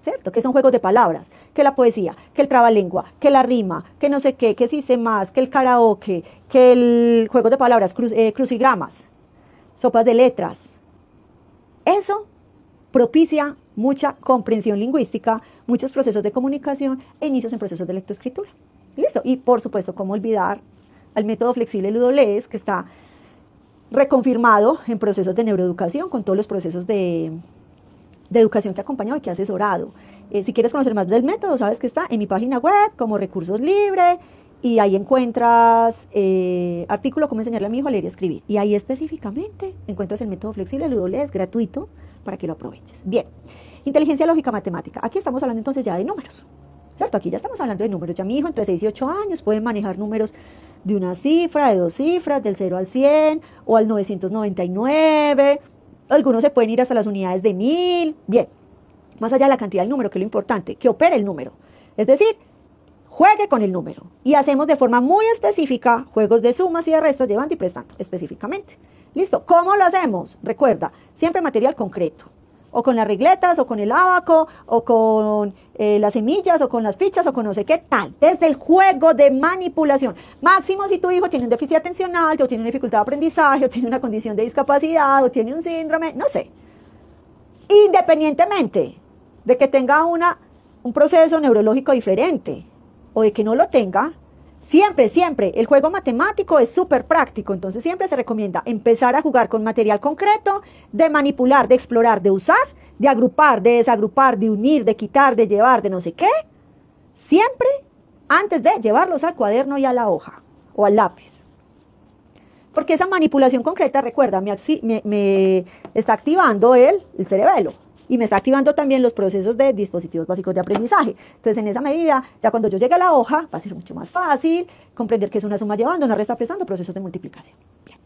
¿Cierto? ¿Qué son juegos de palabras? Que la poesía, que el trabalengua, que la rima, que no sé qué, que sí sé más, que el karaoke, que el juego de palabras, crucigramas, sopas de letras. Eso propicia mucha comprensión lingüística, muchos procesos de comunicación e inicios en procesos de lectoescritura. ¿Listo? Y por supuesto, ¿cómo olvidar al método flexible Ludolees, que está reconfirmado en procesos de neuroeducación con todos los procesos de educación que ha acompañado y que ha asesorado? Si quieres conocer más del método, sabes que está en mi página web como Recursos Libre y ahí encuentras artículo cómo enseñarle a mi hijo a leer y escribir. Y ahí específicamente encuentras el método flexible Ludolees gratuito para que lo aproveches. Bien, inteligencia lógica matemática. Aquí estamos hablando entonces ya de números. ¿Cierto? Aquí ya estamos hablando de números. Ya mi hijo entre 6 y 8 años puede manejar números de una cifra, de 2 cifras, del 0 al 100 o al 999. Algunos se pueden ir hasta las unidades de 1000. Bien, más allá de la cantidad del número, que es lo importante, que opere el número. Es decir, juegue con el número. Y hacemos de forma muy específica juegos de sumas y de restas, llevando y prestando específicamente. ¿Listo? ¿Cómo lo hacemos? Recuerda, siempre material concreto. O con las regletas, o con el ábaco, o con las semillas, o con las fichas, o con no sé qué tal. Desde el juego de manipulación. Máximo si tu hijo tiene un déficit atencional, o tiene una dificultad de aprendizaje, o tiene una condición de discapacidad, o tiene un síndrome, no sé. Independientemente de que tenga un proceso neurológico diferente, o de que no lo tenga, siempre, el juego matemático es súper práctico, entonces siempre se recomienda empezar a jugar con material concreto, de manipular, de explorar, de usar, de agrupar, de desagrupar, de unir, de quitar, de llevar, de no sé qué, siempre antes de llevarlos al cuaderno y a la hoja o al lápiz. Porque esa manipulación concreta, recuerda, me está activando el cerebelo. Y me está activando también los procesos de dispositivos básicos de aprendizaje. Entonces, en esa medida, ya cuando yo llegue a la hoja, va a ser mucho más fácil comprender que es una suma llevando, una resta prestando, procesos de multiplicación. Bien.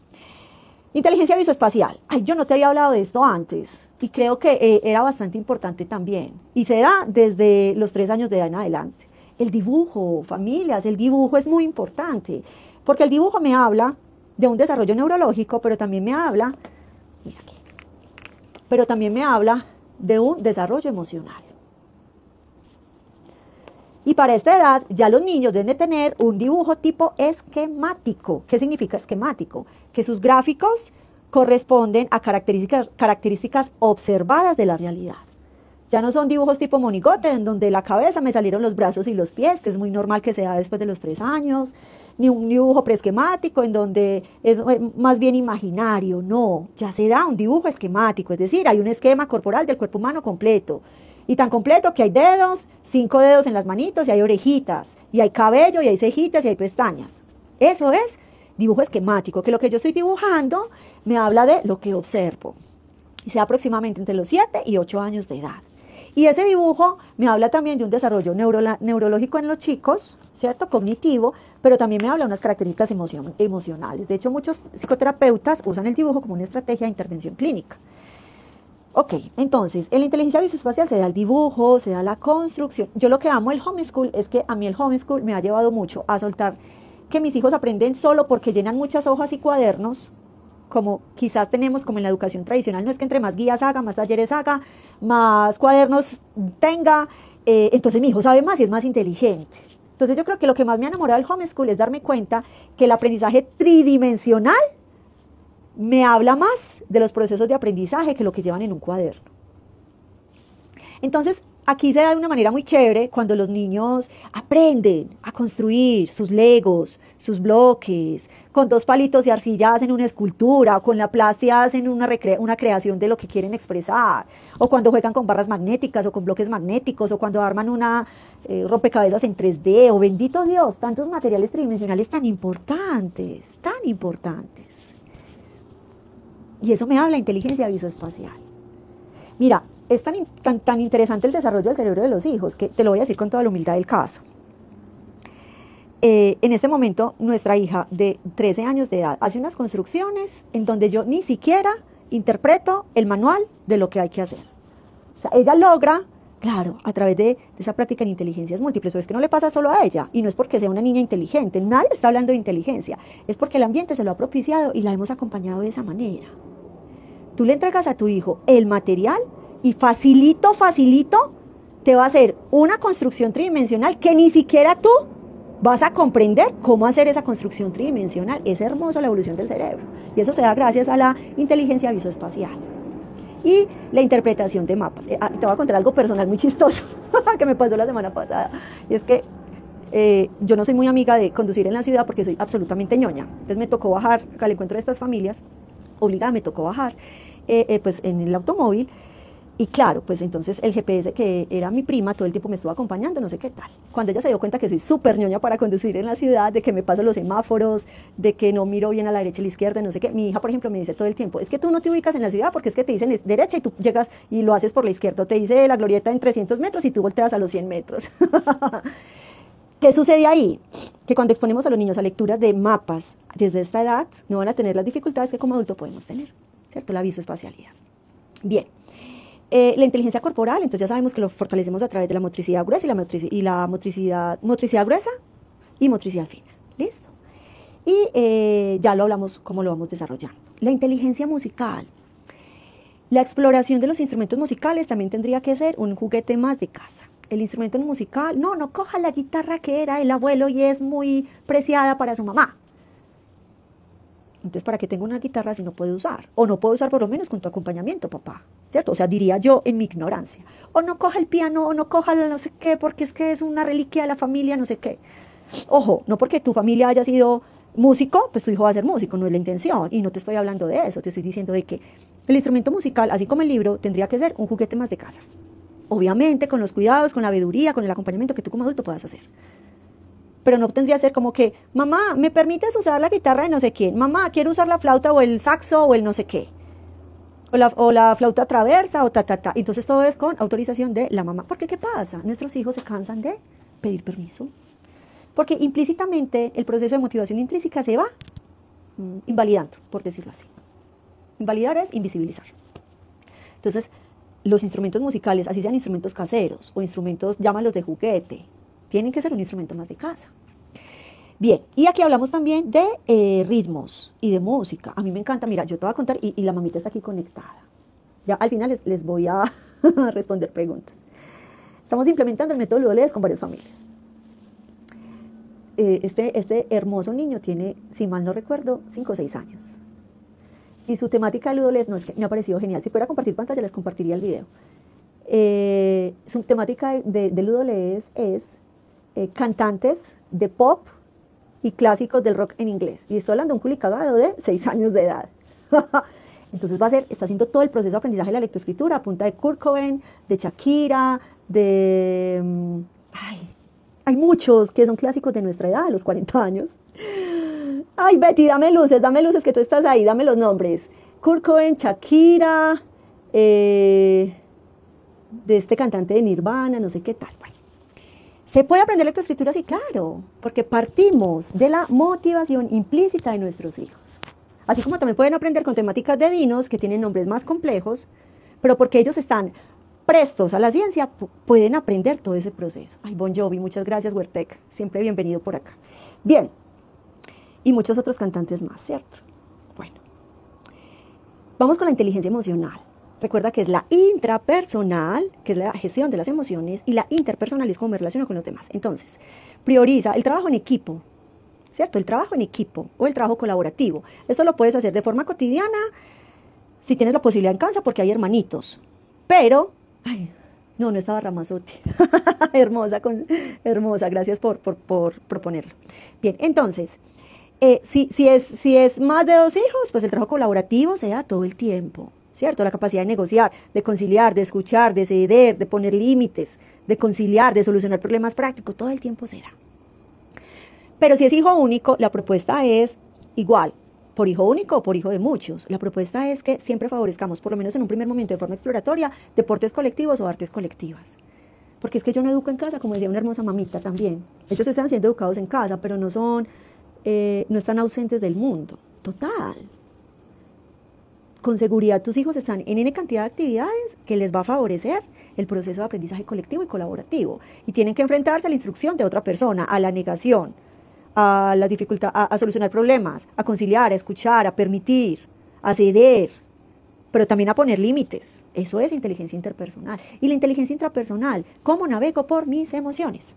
Inteligencia visoespacial. Ay, yo no te había hablado de esto antes y creo que era bastante importante también. Y se da desde los 3 años de edad en adelante. El dibujo, familias, el dibujo es muy importante, porque el dibujo me habla de un desarrollo neurológico, pero también me habla, mira aquí, pero también me habla de un desarrollo emocional. Y para esta edad ya los niños deben de tener un dibujo tipo esquemático. ¿Qué significa esquemático? Que sus gráficos corresponden a características observadas de la realidad. Ya no son dibujos tipo monigote, en donde la cabeza me salieron los brazos y los pies, que es muy normal que sea después de los 3 años, ni un dibujo preesquemático, en donde es más bien imaginario. No, ya se da un dibujo esquemático, es decir, hay un esquema corporal del cuerpo humano completo. Y tan completo que hay dedos, 5 dedos en las manitos, y hay orejitas, y hay cabello, y hay cejitas, y hay pestañas. Eso es dibujo esquemático, que lo que yo estoy dibujando me habla de lo que observo. Y sea aproximadamente entre los 7 y 8 años de edad. Y ese dibujo me habla también de un desarrollo neurológico en los chicos, ¿cierto? Cognitivo, pero también me habla de unas características emocionales. De hecho, muchos psicoterapeutas usan el dibujo como una estrategia de intervención clínica. Ok, entonces, en la inteligencia visoespacial se da el dibujo, se da la construcción. Yo lo que amo del homeschool es que a mí el homeschool me ha llevado mucho a soltar que mis hijos aprenden solo porque llenan muchas hojas y cuadernos, como quizás tenemos como en la educación tradicional, no es que entre más guías haga, más talleres haga, más cuadernos tenga, entonces mi hijo sabe más y es más inteligente. Entonces yo creo que lo que más me ha enamorado del homeschool es darme cuenta que el aprendizaje tridimensional me habla más de los procesos de aprendizaje que lo que llevan en un cuaderno. Entonces, aquí se da de una manera muy chévere cuando los niños aprenden a construir sus legos, sus bloques, con 2 palitos de arcilla hacen una escultura, o con la plastia hacen una creación de lo que quieren expresar, o cuando juegan con barras magnéticas, o con bloques magnéticos, o cuando arman una rompecabezas en 3D, o bendito Dios, tantos materiales tridimensionales tan importantes, tan importantes. Y eso me habla de inteligencia visoespacial. Mira, es tan interesante el desarrollo del cerebro de los hijos, que te lo voy a decir con toda la humildad del caso. En este momento, nuestra hija de 13 años de edad hace unas construcciones en donde yo ni siquiera interpreto el manual de lo que hay que hacer. O sea, ella logra, claro, a través de esa práctica en inteligencias múltiples, pero es que no le pasa solo a ella, y no es porque sea una niña inteligente, nadie está hablando de inteligencia, es porque el ambiente se lo ha propiciado y la hemos acompañado de esa manera. Tú le entregas a tu hijo el material y facilito, te va a hacer una construcción tridimensional que ni siquiera tú vas a comprender cómo hacer esa construcción tridimensional. Es hermoso la evolución del cerebro. Y eso se da gracias a la inteligencia visoespacial y la interpretación de mapas. Te voy a contar algo personal muy chistoso que me pasó la semana pasada. Y es que yo no soy muy amiga de conducir en la ciudad porque soy absolutamente ñoña. Entonces me tocó bajar al encuentro de estas familias. Obligada me tocó bajar pues en el automóvil y claro, pues entonces el GPS que era mi prima todo el tiempo me estuvo acompañando, no sé qué tal. Cuando ella se dio cuenta que soy súper ñoña para conducir en la ciudad, de que me paso los semáforos, de que no miro bien a la derecha y a la izquierda, no sé qué, mi hija por ejemplo me dice todo el tiempo, es que tú no te ubicas en la ciudad porque es que te dicen derecha y tú llegas y lo haces por la izquierda, o te dice la glorieta en 300 metros y tú volteas a los 100 metros. ¿Qué sucede ahí? Que cuando exponemos a los niños a lecturas de mapas desde esta edad, no van a tener las dificultades que como adulto podemos tener, ¿cierto? La visoespacialidad. Bien, la inteligencia corporal, entonces ya sabemos que lo fortalecemos a través de la motricidad gruesa y la motricidad gruesa y motricidad fina. ¿Listo? Y ya lo hablamos cómo lo vamos desarrollando. La inteligencia musical. La exploración de los instrumentos musicales también tendría que ser un juguete más de casa. El instrumento musical, no coja la guitarra que era el abuelo y es muy preciada para su mamá. Entonces, ¿para qué tengo una guitarra si no puedo usar? O no puedo usar por lo menos con tu acompañamiento, papá, ¿cierto? O sea, diría yo en mi ignorancia. O no coja el piano, o no coja el no sé qué, porque es que es una reliquia de la familia, no sé qué. Ojo, no porque tu familia haya sido músico, pues tu hijo va a ser músico, no es la intención. Y no te estoy hablando de eso, te estoy diciendo de que el instrumento musical, así como el libro, tendría que ser un juguete más de casa. Obviamente, con los cuidados, con la veeduría, con el acompañamiento que tú como adulto puedas hacer. Pero no tendría que ser como que, mamá, ¿me permites usar la guitarra de no sé quién? Mamá, quiero usar la flauta o el saxo o el no sé qué. O la flauta traversa o ta. Entonces todo es con autorización de la mamá. Porque ¿qué pasa? Nuestros hijos se cansan de pedir permiso. Porque implícitamente el proceso de motivación intrínseca se va invalidando, por decirlo así. Invalidar es invisibilizar. Entonces, los instrumentos musicales, así sean instrumentos caseros o instrumentos, llámalos de juguete, tienen que ser un instrumento más de casa. Bien, y aquí hablamos también de ritmos y de música. A mí me encanta, mira, yo te voy a contar, y la mamita está aquí conectada. Ya al final les voy a responder preguntas. Estamos implementando el método Ludolez con varias familias. Este hermoso niño tiene, si mal no recuerdo, 5 o 6 años. Y su temática de Ludolez me ha parecido genial. Si pudiera compartir pantalla, les compartiría el video. Su temática de Ludolez es cantantes de pop y clásicos del rock en inglés. Y estoy hablando de un culicagado de 6 años de edad. Entonces está haciendo todo el proceso de aprendizaje de la lectoescritura a punta de Kurt Cobain, de Shakira, hay muchos que son clásicos de nuestra edad, de los 40 años. Ay, Betty, dame luces que tú estás ahí, dame los nombres. Kurt Cobain, Shakira, de este cantante de Nirvana, no sé qué tal. Bueno, ¿se puede aprender lectoescritura? Sí, claro, porque partimos de la motivación implícita de nuestros hijos. Así como también pueden aprender con temáticas de dinos que tienen nombres más complejos, pero porque ellos están prestos a la ciencia, pueden aprender todo ese proceso. Ay, Bon Jovi, muchas gracias, Huertec, siempre bienvenido por acá. Bien, y muchos otros cantantes más, ¿cierto? Bueno, vamos con la inteligencia emocional. Recuerda que es la intrapersonal, que es la gestión de las emociones, y la interpersonal es cómo me relaciono con los demás. Entonces, prioriza el trabajo en equipo, ¿cierto? El trabajo en equipo o el trabajo colaborativo. Esto lo puedes hacer de forma cotidiana, si tienes la posibilidad en casa, porque hay hermanitos. Pero, no estaba Ramazotti. hermosa, gracias por proponerlo. Bien, entonces, si es más de 2 hijos, pues el trabajo colaborativo se da todo el tiempo, ¿cierto? La capacidad de negociar, de conciliar, de escuchar, de ceder, de poner límites, de conciliar, de solucionar problemas prácticos, todo el tiempo se da. Pero si es hijo único, la propuesta es igual, por hijo único o por hijo de muchos. La propuesta es que siempre favorezcamos, por lo menos en un primer momento de forma exploratoria, deportes colectivos o artes colectivas. Porque es que yo no educo en casa, como decía una hermosa mamita también. Ellos están siendo educados en casa, pero no están ausentes del mundo. Total. Con seguridad tus hijos están en N cantidad de actividades que les va a favorecer el proceso de aprendizaje colectivo y colaborativo. Y tienen que enfrentarse a la instrucción de otra persona, a la negación, a la dificultad, a solucionar problemas, a conciliar, a escuchar, a permitir, a ceder, pero también a poner límites. Eso es inteligencia interpersonal. Y la inteligencia intrapersonal, ¿cómo navego por mis emociones?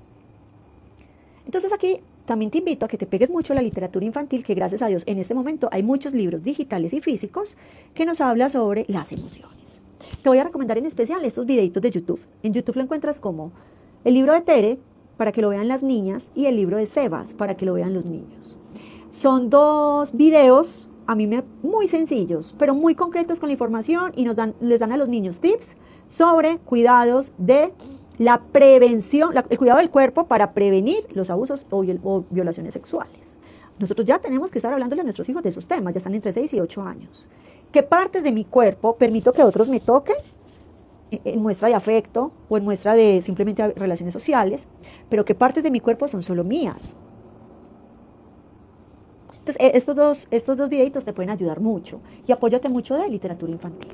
Entonces aquí también te invito a que te pegues mucho a la literatura infantil, que gracias a Dios en este momento hay muchos libros digitales y físicos que nos hablan sobre las emociones. Te voy a recomendar en especial estos videitos de YouTube. En YouTube lo encuentras como el libro de Tere, para que lo vean las niñas, y el libro de Sebas, para que lo vean los niños. Son 2 videos, muy sencillos, pero muy concretos con la información, y les dan a los niños tips sobre cuidados de la prevención, el cuidado del cuerpo para prevenir los abusos o violaciones sexuales. Nosotros ya tenemos que estar hablándole a nuestros hijos de esos temas, ya están entre 6 y 8 años. ¿Qué partes de mi cuerpo permito que otros me toquen? En muestra de afecto o en muestra de simplemente relaciones sociales, pero qué partes de mi cuerpo son solo mías. Entonces, estos dos videitos te pueden ayudar mucho, y apóyate mucho de literatura infantil.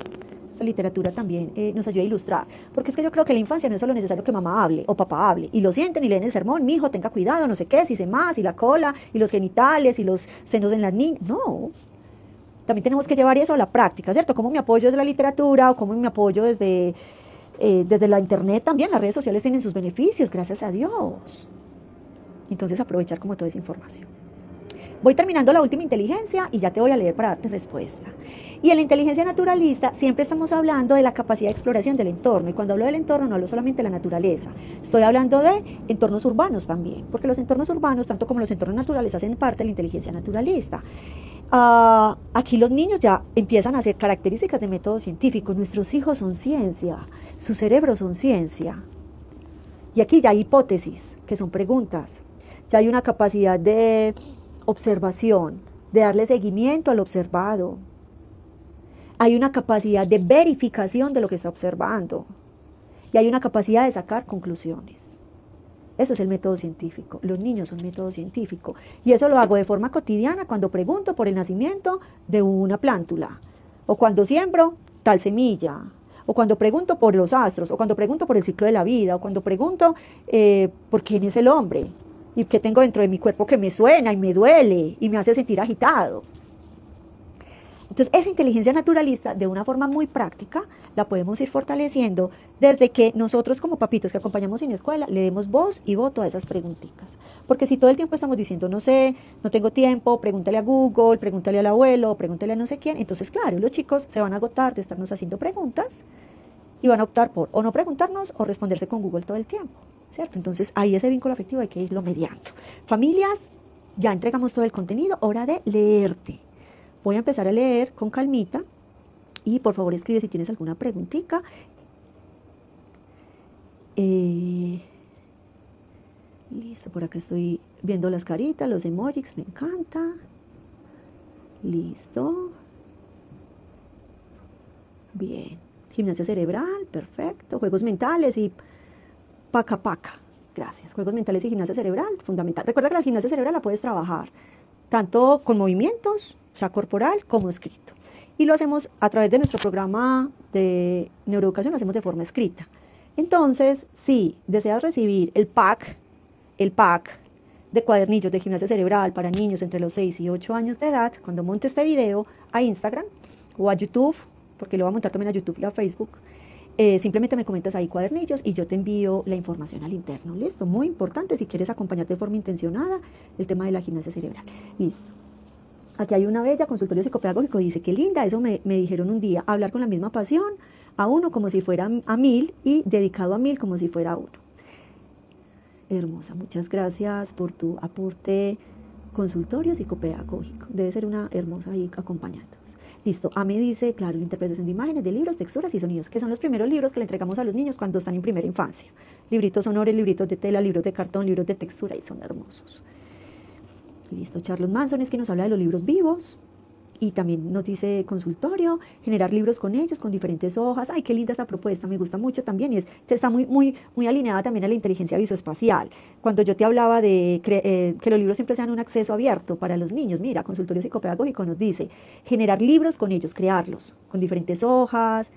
Esta literatura también nos ayuda a ilustrar, porque es que yo creo que la infancia no es solo necesario que mamá hable o papá hable, y lo sienten y leen el sermón, mi hijo, tenga cuidado, no sé qué, si se más, y la cola, y los genitales, y los senos en las niñas. No, también tenemos que llevar eso a la práctica, ¿cierto? ¿Cómo me apoyo desde la literatura o cómo me apoyo desde la internet también? Las redes sociales tienen sus beneficios, gracias a Dios. Entonces aprovechar como toda esa información. Voy terminando la última inteligencia y ya te voy a leer para darte respuesta. Y en la inteligencia naturalista siempre estamos hablando de la capacidad de exploración del entorno. Y cuando hablo del entorno no hablo solamente de la naturaleza. Estoy hablando de entornos urbanos también. Porque los entornos urbanos, tanto como los entornos naturales, hacen parte de la inteligencia naturalista. Aquí los niños ya empiezan a hacer características de método científico. Nuestros hijos son ciencia. Sus cerebros son ciencia. Y aquí ya hay hipótesis, que son preguntas. Ya hay una capacidad de observación, de darle seguimiento al observado. Hay una capacidad de verificación de lo que está observando. Y hay una capacidad de sacar conclusiones. Eso es el método científico. Los niños son método científico. Y eso lo hago de forma cotidiana cuando pregunto por el nacimiento de una plántula. o cuando siembro tal semilla, o cuando pregunto por los astros, o cuando pregunto por el ciclo de la vida, o cuando pregunto por quién es el hombre, y qué tengo dentro de mi cuerpo que me suena y me duele y me hace sentir agitado. Entonces, esa inteligencia naturalista, de una forma muy práctica, la podemos ir fortaleciendo desde que nosotros como papitos que acompañamos en la escuela le demos voz y voto a esas preguntitas. Porque si todo el tiempo estamos diciendo, no sé, no tengo tiempo, pregúntale a Google, pregúntale al abuelo, pregúntale a no sé quién, entonces claro, los chicos se van a agotar de estarnos haciendo preguntas y van a optar por o no preguntarnos o responderse con Google todo el tiempo, ¿cierto? Entonces, ahí ese vínculo afectivo hay que irlo mediando. Familias, ya entregamos todo el contenido, hora de leerte. Voy a empezar a leer con calmita y por favor escribe si tienes alguna preguntita. Listo, por acá estoy viendo las caritas, los emojis, me encanta. Listo. Bien. Gimnasia cerebral, perfecto. Juegos mentales y paca paca. Gracias. Juegos mentales y gimnasia cerebral, fundamental. Recuerda que la gimnasia cerebral la puedes trabajar tanto con movimientos, o sea, corporal como escrito. Y lo hacemos a través de nuestro programa de neuroeducación, lo hacemos de forma escrita. Entonces, si deseas recibir el pack de cuadernillos de gimnasia cerebral para niños entre los 6 y 8 años de edad, cuando monte este video a Instagram o a YouTube, porque lo voy a montar también a YouTube y a Facebook, simplemente me comentas ahí cuadernillos y yo te envío la información al interno. ¿Listo? Muy importante si quieres acompañarte de forma intencionada el tema de la gimnasia cerebral. Listo. Aquí hay una bella consultorio psicopedagógico, dice, qué linda, eso me dijeron un día, hablar con la misma pasión, a uno como si fuera a 1000 y dedicado a 1000 como si fuera a uno. Hermosa, muchas gracias por tu aporte consultorio psicopedagógico. Debe ser una hermosa ahí acompañándonos. Listo, Ame dice, claro, la interpretación de imágenes, de libros, texturas y sonidos, que son los primeros libros que le entregamos a los niños cuando están en primera infancia. Libritos sonores, libritos de tela, libros de cartón, libros de textura, y son hermosos. Listo, Charles Manson es que nos habla de los libros vivos y también nos dice consultorio, generar libros con ellos, con diferentes hojas. Ay, qué linda esta propuesta, me gusta mucho también y está muy alineada también a la inteligencia visoespacial. Cuando yo te hablaba de que los libros siempre sean un acceso abierto para los niños, mira, consultorio psicopedagógico nos dice generar libros con ellos, crearlos, con diferentes hojas,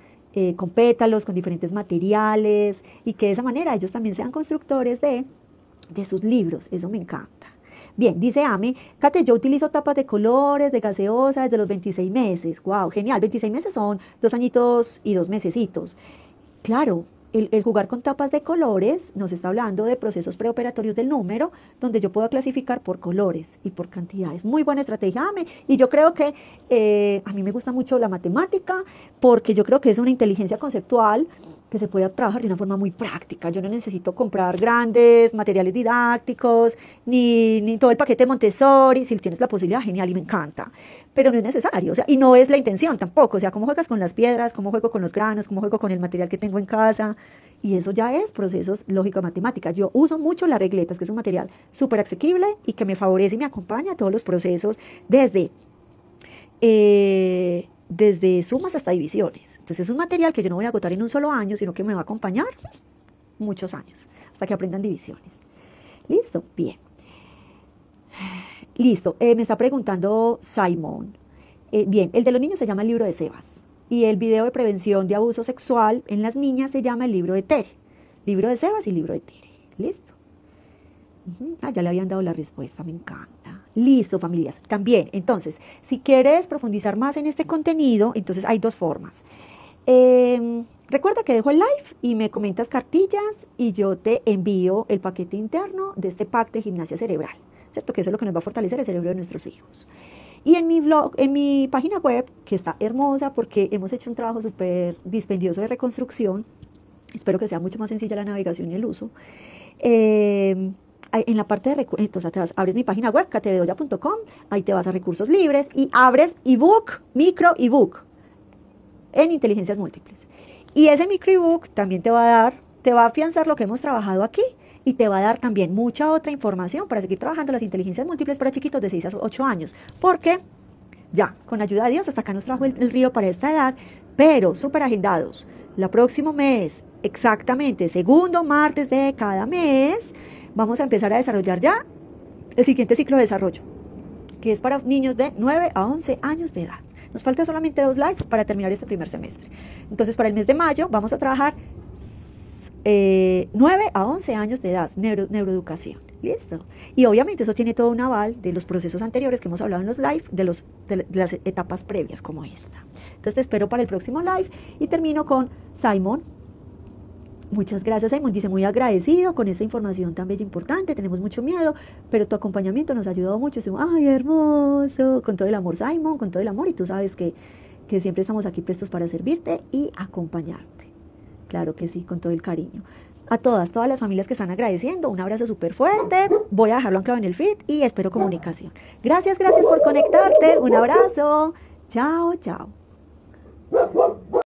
con pétalos, con diferentes materiales y que de esa manera ellos también sean constructores de sus libros. Eso me encanta. Bien, dice Ame, Kate, yo utilizo tapas de colores, de gaseosa desde los 26 meses. Wow, genial, 26 meses son 2 añitos y 2 mesecitos. Claro, el jugar con tapas de colores nos está hablando de procesos preoperatorios del número, donde yo puedo clasificar por colores y por cantidades. Muy buena estrategia, Ame. Y yo creo que a mí me gusta mucho la matemática, porque yo creo que es una inteligencia conceptual que se puede trabajar de una forma muy práctica. Yo no necesito comprar grandes materiales didácticos, ni todo el paquete Montessori. Si tienes la posibilidad, genial, y me encanta. Pero no es necesario, o sea, y no es la intención tampoco. O sea, cómo juegas con las piedras, cómo juego con los granos, cómo juego con el material que tengo en casa. Y eso ya es procesos lógico-matemáticas. Yo uso mucho las regletas, que es un material súper asequible y que me favorece y me acompaña a todos los procesos desde sumas hasta divisiones. Entonces es un material que yo no voy a agotar en un solo año, sino que me va a acompañar muchos años, hasta que aprendan divisiones. ¿Listo? Bien. Listo. Me está preguntando Simon. Bien, el de los niños se llama el libro de Sebas. Y el video de prevención de abuso sexual en las niñas se llama el libro de Tere. Libro de Sebas y libro de Tere. ¿Listo? Ya le habían dado la respuesta, me encanta. Listo, familias. También, entonces, si quieres profundizar más en este contenido, entonces hay 2 formas. Recuerda que dejo el live y me comentas cartillas y yo te envío el paquete interno de este pack de gimnasia cerebral, ¿cierto? Que eso es lo que nos va a fortalecer el cerebro de nuestros hijos. Y en mi blog, en mi página web, que está hermosa porque hemos hecho un trabajo súper dispendioso de reconstrucción, espero que sea mucho más sencilla la navegación y el uso, en la parte de recursos, entonces abres mi página web, katebedoya.com, ahí te vas a recursos libres y abres ebook, micro ebook, en inteligencias múltiples. Y ese micro ebook también te va a afianzar lo que hemos trabajado aquí y te va a dar también mucha otra información para seguir trabajando las inteligencias múltiples para chiquitos de 6 a 8 años. Porque ya, con ayuda de Dios, hasta acá nos trajo el río para esta edad, pero súper agendados. El próximo mes, exactamente, segundo martes de cada mes, vamos a empezar a desarrollar ya el siguiente ciclo de desarrollo, que es para niños de 9 a 11 años de edad. Nos falta solamente 2 live para terminar este primer semestre. Entonces, para el mes de mayo vamos a trabajar 9 a 11 años de edad, neuroeducación. ¿Listo? Y obviamente eso tiene todo un aval de los procesos anteriores que hemos hablado en los live, de las etapas previas como esta. Entonces te espero para el próximo live y termino con Simon. Muchas gracias, Simon. Dice, muy agradecido con esta información tan bella e importante. Tenemos mucho miedo, pero tu acompañamiento nos ha ayudado mucho. Ay, hermoso. Con todo el amor, Simon, con todo el amor. Y tú sabes que siempre estamos aquí prestos para servirte y acompañarte. Claro que sí, con todo el cariño. A todas las familias que están agradeciendo, un abrazo súper fuerte. Voy a dejarlo anclado en el feed y espero comunicación. Gracias por conectarte. Un abrazo. Chao, chao.